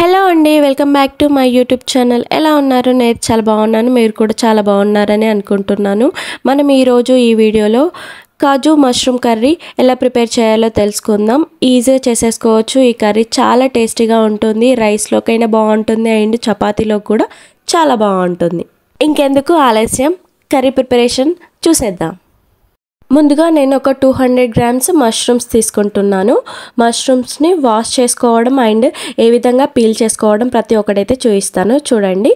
Hello అండి, welcome back to my YouTube channel. ఎలా ఉన్నారు? నేను చాలా బాగున్నాను, మీరు కూడా చాలా బాగున్నారని అనుకుంటున్నాను. మనం ఈరోజు ఈ వీడియోలో కాజు మష్రూమ్ కర్రీ ఎలా ప్రిపేర్ చేయాలో తెలుసుకుందాం. ఈజీగా చేసేసుకోవచ్చు. ఈ కర్రీ చాలా టేస్టీగా ఉంటుంది. రైస్లోకైనా బాగుంటుంది అండ్ చపాతీలో కూడా చాలా బాగుంటుంది. ఇంకెందుకు ఆలస్యం, కర్రీ ప్రిపరేషన్ చూసేద్దాం. ముందుగా నేను ఒక 200 గ్రామ్స్ మష్రూమ్స్ తీసుకుంటున్నాను. మష్రూమ్స్ని వాష్ చేసుకోవడం అండ్ ఏ విధంగా పీల్ చేసుకోవడం ప్రతి ఒక్కటైతే చూపిస్తాను. చూడండి,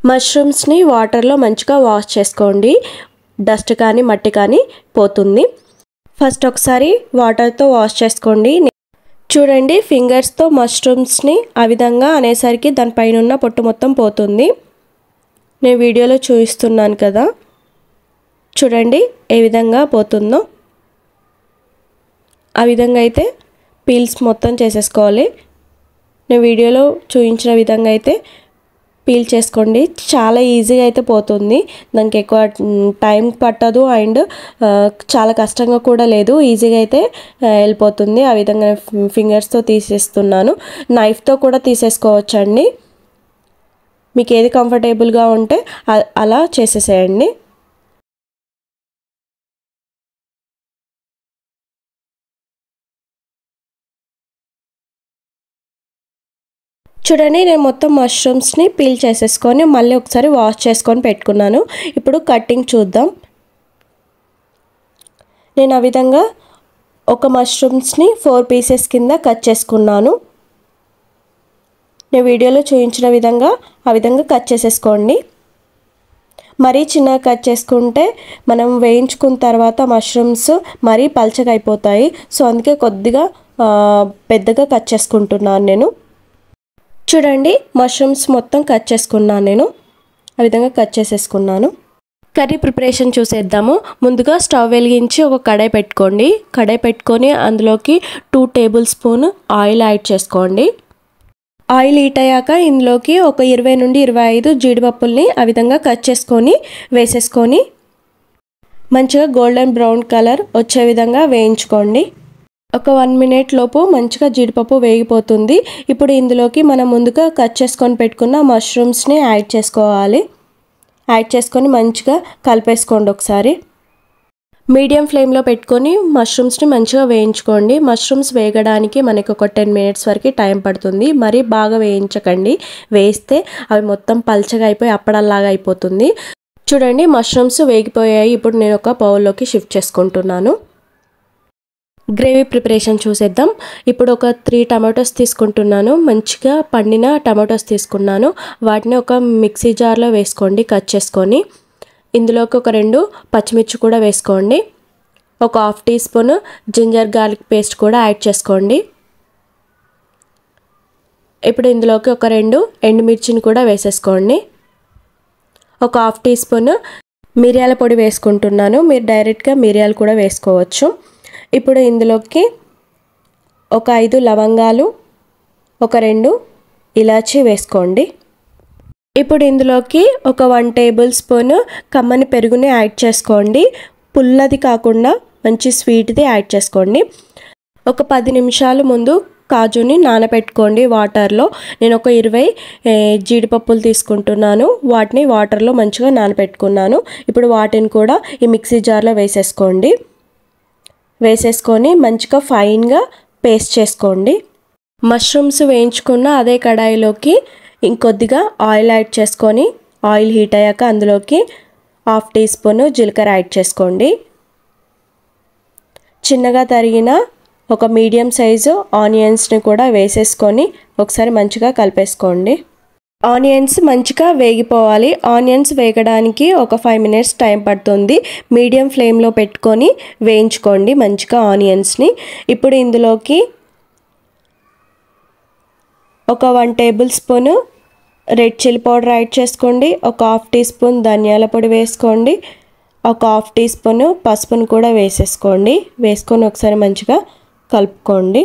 మష్రూమ్స్ని వాటర్లో మంచిగా వాష్ చేసుకోండి. డస్ట్ కానీ మట్టి కానీ పోతుంది. ఫస్ట్ ఒకసారి వాటర్తో వాష్ చేసుకోండి. చూడండి, ఫింగర్స్తో మష్రూమ్స్ని ఆ విధంగా అనేసరికి దానిపైన ఉన్న పొట్టు మొత్తం పోతుంది. నేను వీడియోలో చూపిస్తున్నాను కదా, చూడండి ఏ విధంగా పోతుందో. ఆ విధంగా అయితే పీల్స్ మొత్తం చేసేసుకోవాలి. నేను వీడియోలో చూపించిన విధంగా అయితే పీల్ చేసుకోండి. చాలా ఈజీగా అయితే పోతుంది. దానికి ఎక్కువ టైం పట్టదు అండ్ చాలా కష్టంగా కూడా లేదు. ఈజీగా అయితే వెళ్ళిపోతుంది. ఆ విధంగా ఫింగర్స్తో తీసేస్తున్నాను. నైఫ్తో కూడా తీసేసుకోవచ్చండి. మీకు ఏది కంఫర్టబుల్గా ఉంటే అలా చేసేసేయండి. చూడండి, నేను మొత్తం మష్రూమ్స్ని పీల్ చేసేసుకొని మళ్ళీ ఒకసారి వాష్ చేసుకొని పెట్టుకున్నాను. ఇప్పుడు కటింగ్ చూద్దాం. నేను ఆ విధంగా ఒక మష్రూమ్స్ని 4 పీసెస్ కింద కట్ చేసుకున్నాను. నేను వీడియోలో చూపించిన విధంగా ఆ విధంగా కట్ చేసేసుకోండి. మరీ చిన్నగా కట్ చేసుకుంటే మనం వేయించుకున్న తర్వాత మష్రూమ్స్ మరీ పల్చగా అయిపోతాయి. సో అందుకే కొద్దిగా పెద్దగా కట్ చేసుకుంటున్నాను నేను. చూడండి, మష్రూమ్స్ మొత్తం కట్ చేసుకున్నాను. నేను ఆ విధంగా కట్ చేసేసుకున్నాను. కర్రీ ప్రిపరేషన్ చూసేద్దాము. ముందుగా స్టవ్ వెలిగించి ఒక కడాయి పెట్టుకోండి. కడాయి పెట్టుకొని అందులోకి 2 టేబుల్ స్పూన్ ఆయిల్ యాడ్ చేసుకోండి. ఆయిల్ హీట్ అయ్యాక ఇందులోకి ఒక 20 నుండి 25 జీడిపప్పుల్ని ఆ విధంగా కట్ చేసుకొని వేసేసుకొని మంచిగా గోల్డెన్ బ్రౌన్ కలర్ వచ్చే విధంగా వేయించుకోండి. ఒక 1 మినిట్ లోపు మంచిగా జీడిపప్పు వేగిపోతుంది. ఇప్పుడు ఇందులోకి మనం ముందుగా కట్ చేసుకొని పెట్టుకున్న మష్రూమ్స్ని యాడ్ చేసుకోవాలి. యాడ్ చేసుకొని మంచిగా కలిపేసుకోండి. ఒకసారి మీడియం ఫ్లేమ్లో పెట్టుకొని మష్రూమ్స్ని మంచిగా వేయించుకోండి. మష్రూమ్స్ వేగడానికి మనకి ఒక 10 మినిట్స్ వరకు టైం పడుతుంది. మరీ బాగా వేయించకండి. వేస్తే అవి మొత్తం పల్చగా అయిపోయి అప్పడల్లాగా అయిపోతుంది. చూడండి, మష్రూమ్స్ వేగిపోయాయి. ఇప్పుడు నేను ఒక బౌల్లోకి షిఫ్ట్ చేసుకుంటున్నాను. గ్రేవీ ప్రిపరేషన్ చూసేద్దాం. ఇప్పుడు ఒక 3 టమాటోస్ తీసుకుంటున్నాను. మంచిగా పండిన టమాటోస్ తీసుకున్నాను. వాటిని ఒక మిక్సీ జార్లో వేసుకోండి కట్ చేసుకొని. ఇందులోకి ఒక 2 పచ్చిమిర్చి కూడా వేసుకోండి. ఒక 1/2 teaspoon ginger garlic paste కూడా యాడ్ చేసుకోండి. ఇప్పుడు ఇందులోకి ఒక 2 ఎండుమిర్చిని కూడా వేసేసుకోండి. ఒక 1/2 టీ స్పూన్ మిరియాల పొడి వేసుకుంటున్నాను. మీరు డైరెక్ట్గా మిరియాలు కూడా వేసుకోవచ్చు. ఇప్పుడు ఇందులోకి ఒక 5 లవంగాలు, ఒక 2 ఇలాచీ వేసుకోండి. ఇప్పుడు ఇందులోకి ఒక 1 టేబుల్ స్పూన్ కమ్మని పెరుగుని యాడ్ చేసుకోండి. పుల్లది కాకుండా మంచి స్వీట్ది యాడ్ చేసుకోండి. ఒక 10 నిమిషాలు ముందు కాజుని నానబెట్టుకోండి వాటర్లో. నేను ఒక 20 జీడిపప్పులు తీసుకుంటున్నాను. వాటిని వాటర్లో మంచిగా నానబెట్టుకున్నాను. ఇప్పుడు వాటిని కూడా ఈ మిక్సీ జార్లో వేసేసుకోండి. వేసేసుకొని మంచిగా ఫైన్గా పేస్ట్ చేసుకోండి. మష్రూమ్స్ వేయించుకున్న అదే కడాయిలోకి ఇంకొద్దిగా ఆయిల్ యాడ్ చేసుకొని ఆయిల్ హీట్ అయ్యాక అందులోకి 1/2 టీ స్పూన్ జీలకర్ర యాడ్ చేసుకోండి. చిన్నగా తరిగిన ఒక మీడియం సైజు ఆనియన్స్ని కూడా వేసేసుకొని ఒకసారి మంచిగా కలిపేసుకోండి. ఆనియన్స్ మంచిగా వేగిపోవాలి. ఆనియన్స్ వేగడానికి ఒక 5 మినిట్స్ టైం పడుతుంది. మీడియం ఫ్లేమ్లో పెట్టుకొని వేయించుకోండి మంచిగా ఆనియన్స్ని. ఇప్పుడు ఇందులోకి ఒక 1 table spoon red chilli powder add చేసుకోండి. ఒక 1/2 టీ స్పూన్ ధనియాల పొడి వేసుకోండి. ఒక 1/2 టీ స్పూన్ పసుపును కూడా వేసేసుకోండి. వేసుకొని ఒకసారి మంచిగా కలుపుకోండి.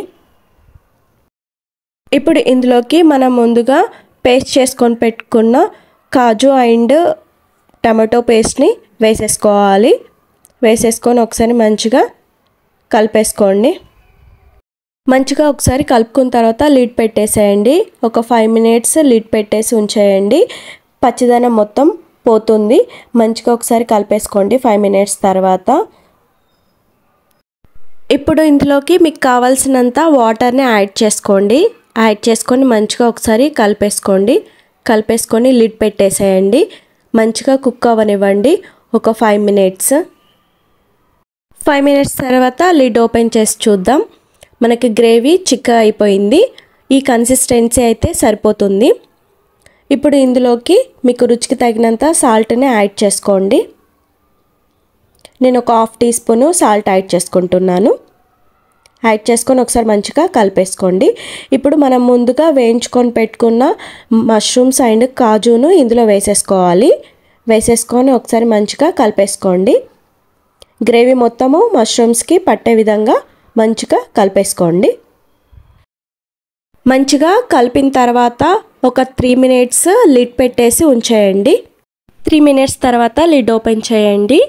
ఇప్పుడు ఇందులోకి మనం ముందుగా పేస్ట్ చేసుకొని పెట్టుకున్న కాజు అండ్ టమాటో పేస్ట్ని వేసేసుకోవాలి. వేసేసుకొని ఒకసారి మంచిగా కలిపేసుకోండి. మంచిగా ఒకసారి కలుపుకున్న తర్వాత లిడ్ పెట్టేసేయండి. ఒక 5 మినిట్స్ లిడ్ పెట్టేసి ఉంచేయండి. పచ్చిదనం మొత్తం పోతుంది. మంచిగా ఒకసారి కలిపేసుకోండి 5 మినిట్స్ తర్వాత. ఇప్పుడు ఇందులోకి మీకు కావాల్సినంత వాటర్ని యాడ్ చేసుకోండి. యాడ్ చేసుకొని మంచిగా ఒకసారి కలిపేసుకొని లిడ్ పెట్టేసేయండి. మంచిగా కుక్ అవ్వనివ్వండి ఒక 5 మినిట్స్. 5 మినిట్స్ తర్వాత లిడ్ ఓపెన్ చేసి చూద్దాం. మనకి గ్రేవీ చిక్కగా అయిపోయింది. ఈ కన్సిస్టెన్సీ అయితే సరిపోతుంది. ఇప్పుడు ఇందులోకి మీకు రుచికి తగినంత సాల్ట్ని యాడ్ చేసుకోండి. నేను ఒక 1/2 టీ స్పూన్ సాల్ట్ యాడ్ చేసుకుంటున్నాను. యాడ్ చేసుకొని ఒకసారి మంచిగా కలిపేసుకోండి. ఇప్పుడు మనం ముందుగా వేయించుకొని పెట్టుకున్న మష్రూమ్స్ అండ్ కాజును ఇందులో వేసేసుకోవాలి. వేసేసుకొని ఒకసారి మంచిగా కలిపేసుకోండి. గ్రేవీ మొత్తము మష్రూమ్స్కి పట్టే విధంగా మంచిగా కలిపేసుకోండి. మంచిగా కలిపిన తర్వాత ఒక 3 మినిట్స్ లిడ్ పెట్టేసి ఉంచేయండి. 3 మినిట్స్ తర్వాత లిడ్ ఓపెన్ చేయండి.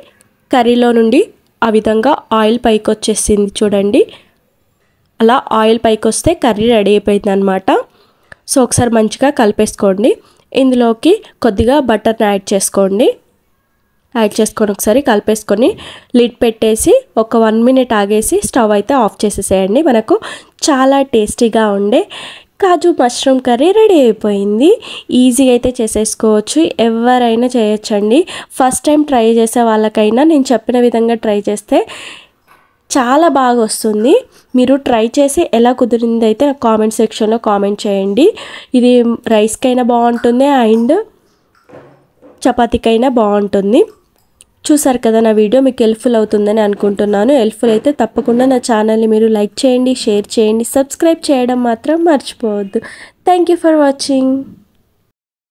కర్రీలో నుండి ఆ విధంగా ఆయిల్ పైకి వచ్చేసింది చూడండి. అలా ఆయిల్ పైకి వస్తే కర్రీ రెడీ అయిపోయింది అనమాట. సో ఒకసారి మంచిగా కలిపేసుకోండి. ఇందులోకి కొద్దిగా బటర్ని యాడ్ చేసుకోండి. యాడ్ చేసుకొని ఒకసారి కలిపేసుకొని లిడ్ పెట్టేసి ఒక 1 మినిట్ ఆగేసి స్టవ్ అయితే ఆఫ్ చేసేసేయండి. మనకు చాలా టేస్టీగా ఉండే కాజు మష్రూమ్ కర్రీ రెడీ అయిపోయింది. ఈజీగా అయితే చేసేసుకోవచ్చు. ఎవరైనా చేయొచ్చండి. ఫస్ట్ టైం ట్రై చేసే వాళ్ళకైనా నేను చెప్పిన విధంగా ట్రై చేస్తే చాలా బాగా వస్తుంది. మీరు ట్రై చేసి ఎలా కుదిరింది అయితే నాకు కామెంట్ సెక్షన్లో కామెంట్ చేయండి. ఇది రైస్కైనా బాగుంటుంది అండ్ చపాతీకైనా బాగుంటుంది. చూసారు కదా, నా వీడియో మీకు హెల్ప్ఫుల్ అవుతుందని అనుకుంటున్నాను. హెల్ప్ఫుల్ అయితే తప్పకుండా నా ఛానల్ని మీరు లైక్ చేయండి, షేర్ చేయండి, సబ్స్క్రైబ్ చేయడం మాత్రం మర్చిపోవద్దు. Thank you for watching.